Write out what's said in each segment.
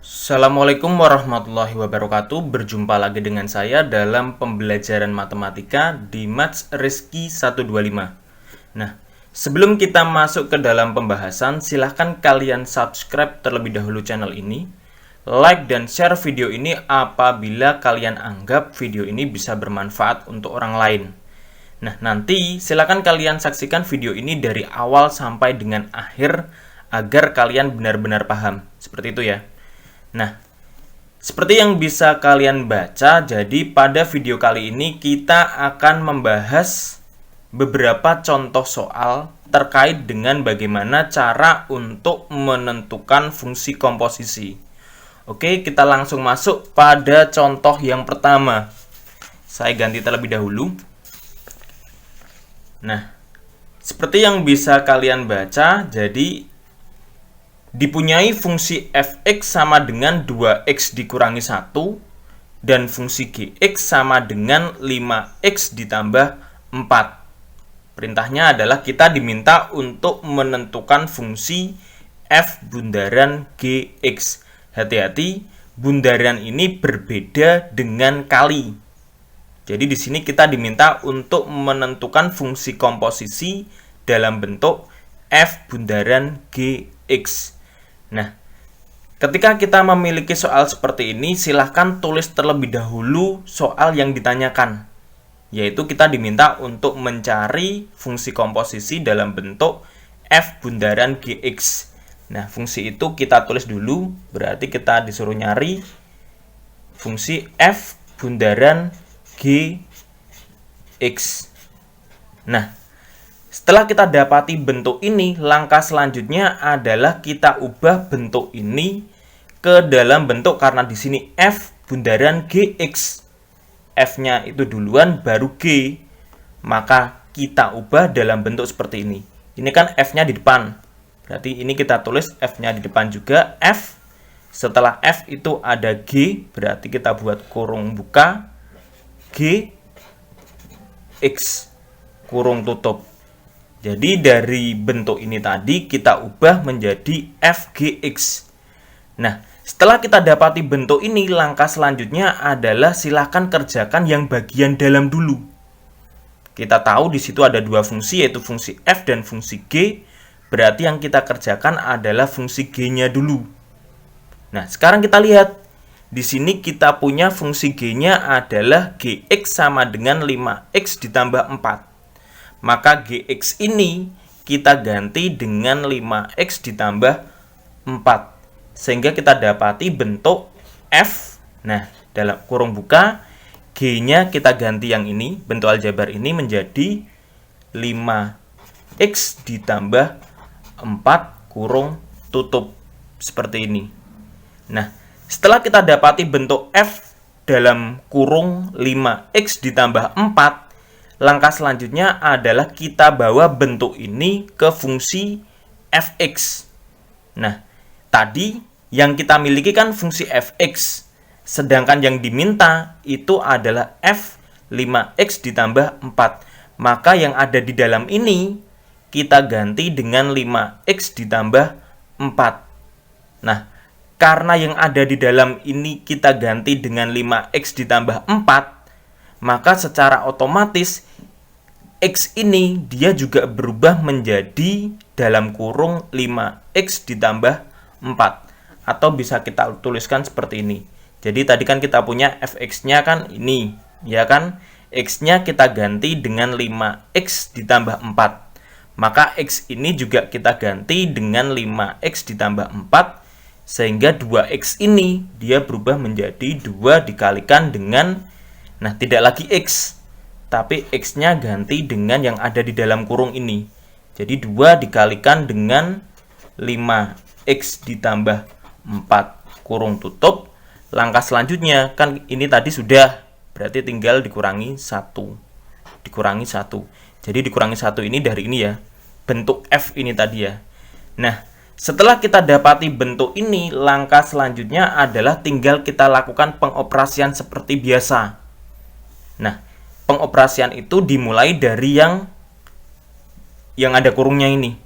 Assalamualaikum warahmatullahi wabarakatuh. Berjumpa lagi dengan saya dalam pembelajaran matematika di Maths Rizky 125. Nah, sebelum kita masuk ke dalam pembahasan, silahkan kalian subscribe terlebih dahulu channel ini, like dan share video ini apabila kalian anggap video ini bisa bermanfaat untuk orang lain. Nah, nanti silahkan kalian saksikan video ini dari awal sampai dengan akhir agar kalian benar-benar paham. Seperti itu ya. Nah, seperti yang bisa kalian baca, jadi pada video kali ini kita akan membahas beberapa contoh soal terkait dengan bagaimana cara untuk menentukan fungsi komposisi. Oke, kita langsung masuk pada contoh yang pertama. Saya ganti terlebih dahulu. Nah, seperti yang bisa kalian baca, jadi dipunyai fungsi fx sama dengan 2x dikurangi 1 dan fungsi gx sama dengan 5x ditambah 4. Perintahnya adalah kita diminta untuk menentukan fungsi f bundaran gx. Hati-hati, bundaran ini berbeda dengan kali. Jadi di sini kita diminta untuk menentukan fungsi komposisi dalam bentuk f bundaran gx. Nah, ketika kita memiliki soal seperti ini, silahkan tulis terlebih dahulu soal yang ditanyakan. Yaitu kita diminta untuk mencari fungsi komposisi dalam bentuk f bundaran gx. Nah, fungsi itu kita tulis dulu, berarti kita disuruh nyari fungsi f bundaran gx. Nah, setelah kita dapati bentuk ini, langkah selanjutnya adalah kita ubah bentuk ini ke dalam bentuk, karena di sini f bundaran gx. F-nya itu duluan baru G. Maka kita ubah dalam bentuk seperti ini. Ini kan F-nya di depan. Berarti ini kita tulis F-nya di depan juga F. Setelah F itu ada G, berarti kita buat kurung buka G X kurung tutup. Jadi dari bentuk ini tadi kita ubah menjadi fgx. Nah, setelah kita dapati bentuk ini, langkah selanjutnya adalah silahkan kerjakan yang bagian dalam dulu. Kita tahu di situ ada dua fungsi, yaitu fungsi f dan fungsi g. Berarti yang kita kerjakan adalah fungsi g-nya dulu. Nah, sekarang kita lihat. Di sini kita punya fungsi g-nya adalah gx sama dengan 5x ditambah 4. Maka gx ini kita ganti dengan 5x ditambah 4. Sehingga kita dapati bentuk f. Nah, dalam kurung buka, g-nya kita ganti yang ini, bentuk aljabar ini menjadi 5x ditambah 4 kurung tutup. Seperti ini. Nah, setelah kita dapati bentuk f dalam kurung 5x ditambah 4, langkah selanjutnya adalah kita bawa bentuk ini ke fungsi fx. Nah, tadi yang kita miliki kan fungsi fx. Sedangkan yang diminta itu adalah f 5x ditambah 4. Maka yang ada di dalam ini kita ganti dengan 5x ditambah 4. Nah, karena yang ada di dalam ini kita ganti dengan 5x ditambah 4, maka secara otomatis x ini dia juga berubah menjadi dalam kurung 5x ditambah 4. Atau bisa kita tuliskan seperti ini. Jadi tadi kan kita punya fx-nya kan ini, ya kan? X-nya kita ganti dengan 5x ditambah 4. Maka x ini juga kita ganti dengan 5x ditambah 4. Sehingga 2x ini dia berubah menjadi 2 dikalikan dengan, nah tidak lagi x, tapi x-nya ganti dengan yang ada di dalam kurung ini. Jadi 2 dikalikan dengan 5x ditambah 4 kurung tutup. Langkah selanjutnya, kan ini tadi sudah, berarti tinggal dikurangi 1. Dikurangi 1. Jadi dikurangi 1 ini dari ini ya, bentuk f ini tadi ya. Nah, setelah kita dapati bentuk ini, langkah selanjutnya adalah tinggal kita lakukan pengoperasian seperti biasa. Nah, pengoperasian itu dimulai dari yang ada kurungnya ini.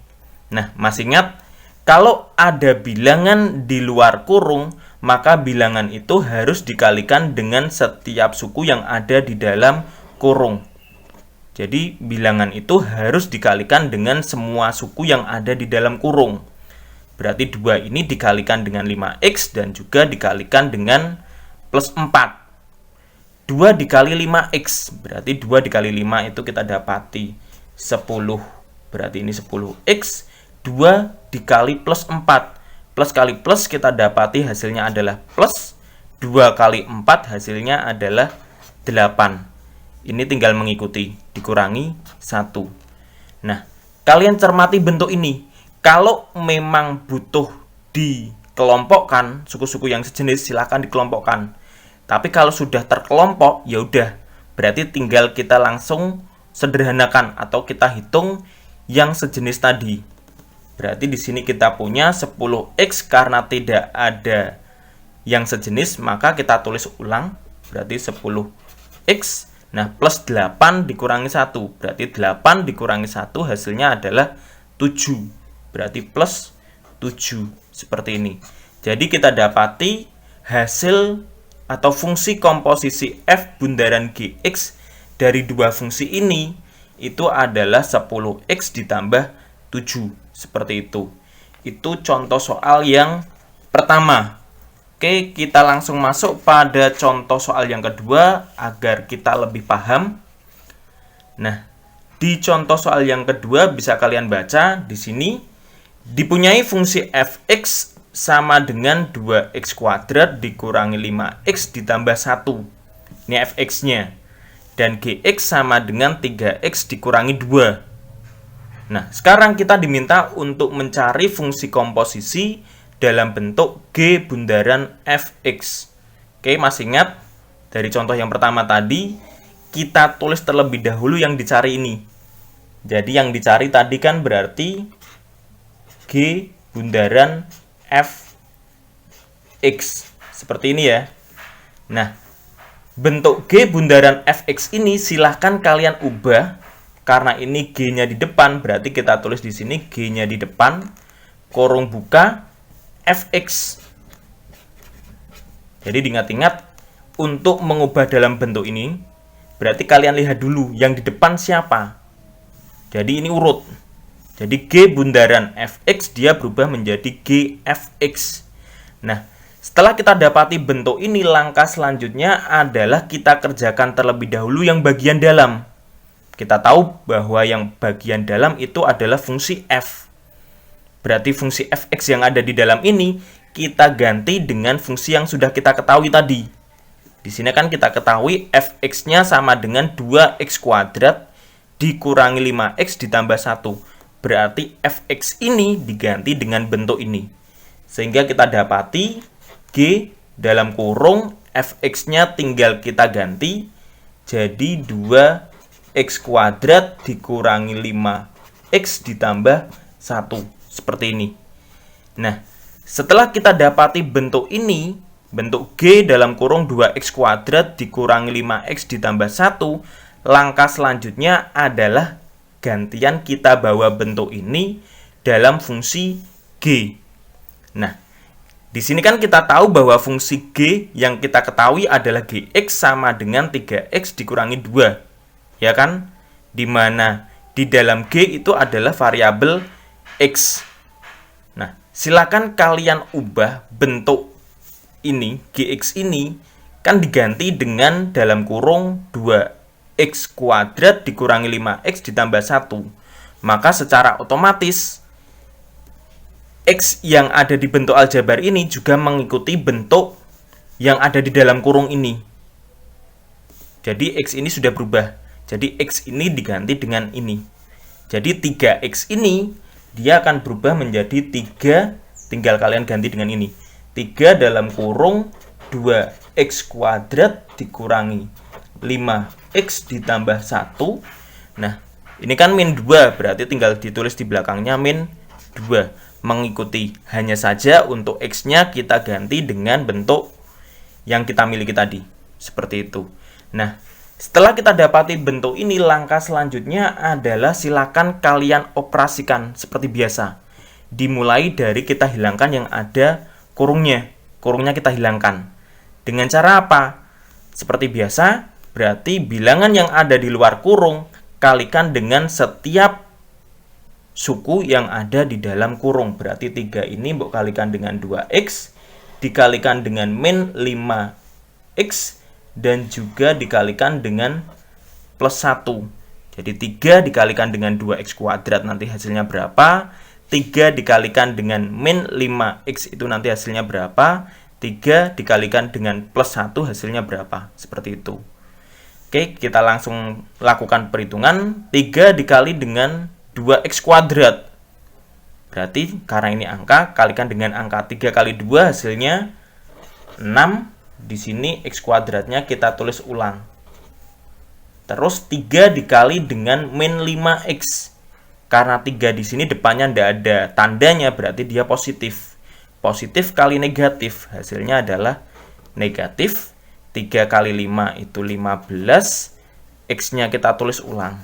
Nah, masih ingat, kalau ada bilangan di luar kurung, maka bilangan itu harus dikalikan dengan setiap suku yang ada di dalam kurung. Jadi bilangan itu harus dikalikan dengan semua suku yang ada di dalam kurung. Berarti 2 ini dikalikan dengan 5x dan juga dikalikan dengan plus 4. 2 dikali 5x, berarti 2 dikali 5 itu kita dapati 10. Berarti ini 10x. 2 dikali plus 4. Plus kali plus kita dapati hasilnya adalah plus. 2 kali 4 hasilnya adalah 8. Ini tinggal mengikuti, dikurangi 1. Nah, kalian cermati bentuk ini. Kalau memang butuh dikelompokkan, suku-suku yang sejenis silahkan dikelompokkan. Tapi kalau sudah terkelompok, ya udah, berarti tinggal kita langsung sederhanakan atau kita hitung yang sejenis tadi. Berarti di sini kita punya 10x karena tidak ada yang sejenis, maka kita tulis ulang. Berarti 10x. Nah, plus 8 dikurangi 1. Berarti 8 dikurangi 1 hasilnya adalah 7. Berarti plus 7. Seperti ini. Jadi kita dapati hasil atau fungsi komposisi f bundaran gx dari dua fungsi ini itu adalah 10x ditambah 7. Seperti itu. Itu contoh soal yang pertama. Oke, kita langsung masuk pada contoh soal yang kedua agar kita lebih paham. Nah, di contoh soal yang kedua bisa kalian baca di sini dipunyai fungsi fx sama dengan 2x kuadrat dikurangi 5x ditambah 1. Ini fx-nya. Dan gx sama dengan 3x dikurangi 2. Nah, sekarang kita diminta untuk mencari fungsi komposisi dalam bentuk G bundaran fx. Oke, masih ingat dari contoh yang pertama tadi kita tulis terlebih dahulu yang dicari ini. Jadi yang dicari tadi kan berarti G bundaran fx. Seperti ini ya. Nah, bentuk G bundaran fx ini silahkan kalian ubah karena ini G-nya di depan, berarti kita tulis di sini G-nya di depan, kurung buka fx. Jadi diingat-ingat untuk mengubah dalam bentuk ini berarti kalian lihat dulu yang di depan siapa. Jadi ini urut. Jadi G bundaran fx dia berubah menjadi G fx. Nah, setelah kita dapati bentuk ini, langkah selanjutnya adalah kita kerjakan terlebih dahulu yang bagian dalam. Kita tahu bahwa yang bagian dalam itu adalah fungsi f. Berarti fungsi fx yang ada di dalam ini kita ganti dengan fungsi yang sudah kita ketahui tadi. Di sini kan kita ketahui fx-nya sama dengan 2x kuadrat dikurangi 5x ditambah 1. Berarti fx ini diganti dengan bentuk ini. Sehingga kita dapati G dalam kurung fx-nya tinggal kita ganti jadi 2x kuadrat dikurangi 5x ditambah 1. Seperti ini. Nah, setelah kita dapati bentuk ini, bentuk G dalam kurung 2x kuadrat dikurangi 5x ditambah 1, langkah selanjutnya adalah gantian kita bawa bentuk ini dalam fungsi G. Nah, di sini kan kita tahu bahwa fungsi G yang kita ketahui adalah Gx sama dengan 3x dikurangi 2. Ya kan? Dimana di dalam G itu adalah variabel X. Nah, silakan kalian ubah bentuk ini, Gx ini, kan diganti dengan dalam kurung 2x kuadrat dikurangi 5x ditambah 1. Maka secara otomatis, X yang ada di bentuk aljabar ini juga mengikuti bentuk yang ada di dalam kurung ini. Jadi, X ini sudah berubah. Jadi, X ini diganti dengan ini. Jadi, 3x ini dia akan berubah menjadi 3, tinggal kalian ganti dengan ini. 3 dalam kurung 2x kuadrat dikurangi 5x ditambah 1. Nah, ini kan min 2, berarti tinggal ditulis di belakangnya min 2. Mengikuti, hanya saja untuk x-nya kita ganti dengan bentuk yang kita miliki tadi. Seperti itu. Nah, setelah kita dapati bentuk ini, langkah selanjutnya adalah silakan kalian operasikan seperti biasa. Dimulai dari kita hilangkan yang ada kurungnya. kurungnya kita hilangkan. Dengan cara apa? Seperti biasa, berarti bilangan yang ada di luar kurung kalikan dengan setiap suku yang ada di dalam kurung. Berarti 3 ini mbok kalikan dengan 2x, dikalikan dengan min 5x, dan juga dikalikan dengan plus 1. Jadi 3 dikalikan dengan 2x kuadrat nanti hasilnya berapa? 3 dikalikan dengan min 5x itu nanti hasilnya berapa? 3 dikalikan dengan plus 1 hasilnya berapa? Seperti itu. Oke, kita langsung lakukan perhitungan. 3 dikali dengan 2x kuadrat. Berarti karena ini angka, kalikan dengan angka 3 kali 2 hasilnya 6. Di sini x kuadratnya kita tulis ulang. Terus 3 dikali dengan min 5x. Karena 3 di sini depannya tidak ada tandanya, berarti dia positif. Positif kali negatif, hasilnya adalah negatif. 3 kali 5 itu 15. X-nya kita tulis ulang.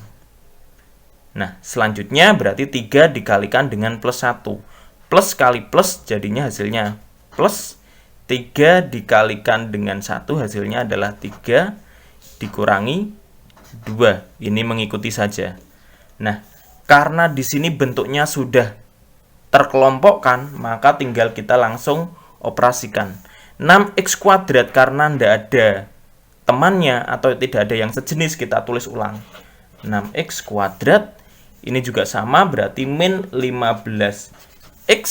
Nah, selanjutnya berarti 3 dikalikan dengan plus 1. Plus kali plus jadinya hasilnya plus. 3 dikalikan dengan 1 hasilnya adalah 3 dikurangi 2. Ini mengikuti saja. Nah, karena di sini bentuknya sudah terkelompokkan, maka tinggal kita langsung operasikan. 6x kuadrat karena tidak ada temannya atau tidak ada yang sejenis, kita tulis ulang. 6x kuadrat, ini juga sama, berarti min 15x.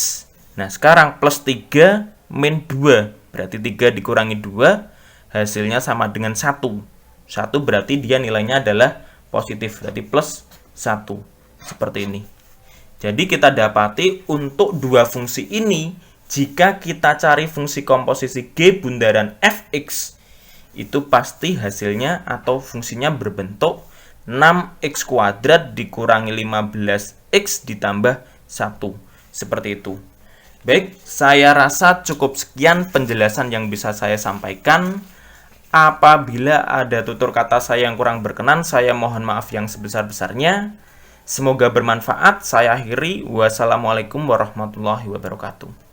Nah, sekarang plus 3 min 2, berarti 3 dikurangi 2, hasilnya sama dengan 1. 1 berarti dia nilainya adalah positif, berarti plus 1. Seperti ini. Jadi kita dapati untuk dua fungsi ini, jika kita cari fungsi komposisi G bundaran fx, itu pasti hasilnya atau fungsinya berbentuk 6x kuadrat dikurangi 15x ditambah 1. Seperti itu. Baik, saya rasa cukup sekian penjelasan yang bisa saya sampaikan. Apabila ada tutur kata saya yang kurang berkenan, saya mohon maaf yang sebesar-besarnya. Semoga bermanfaat. Saya akhiri. Wassalamualaikum warahmatullahi wabarakatuh.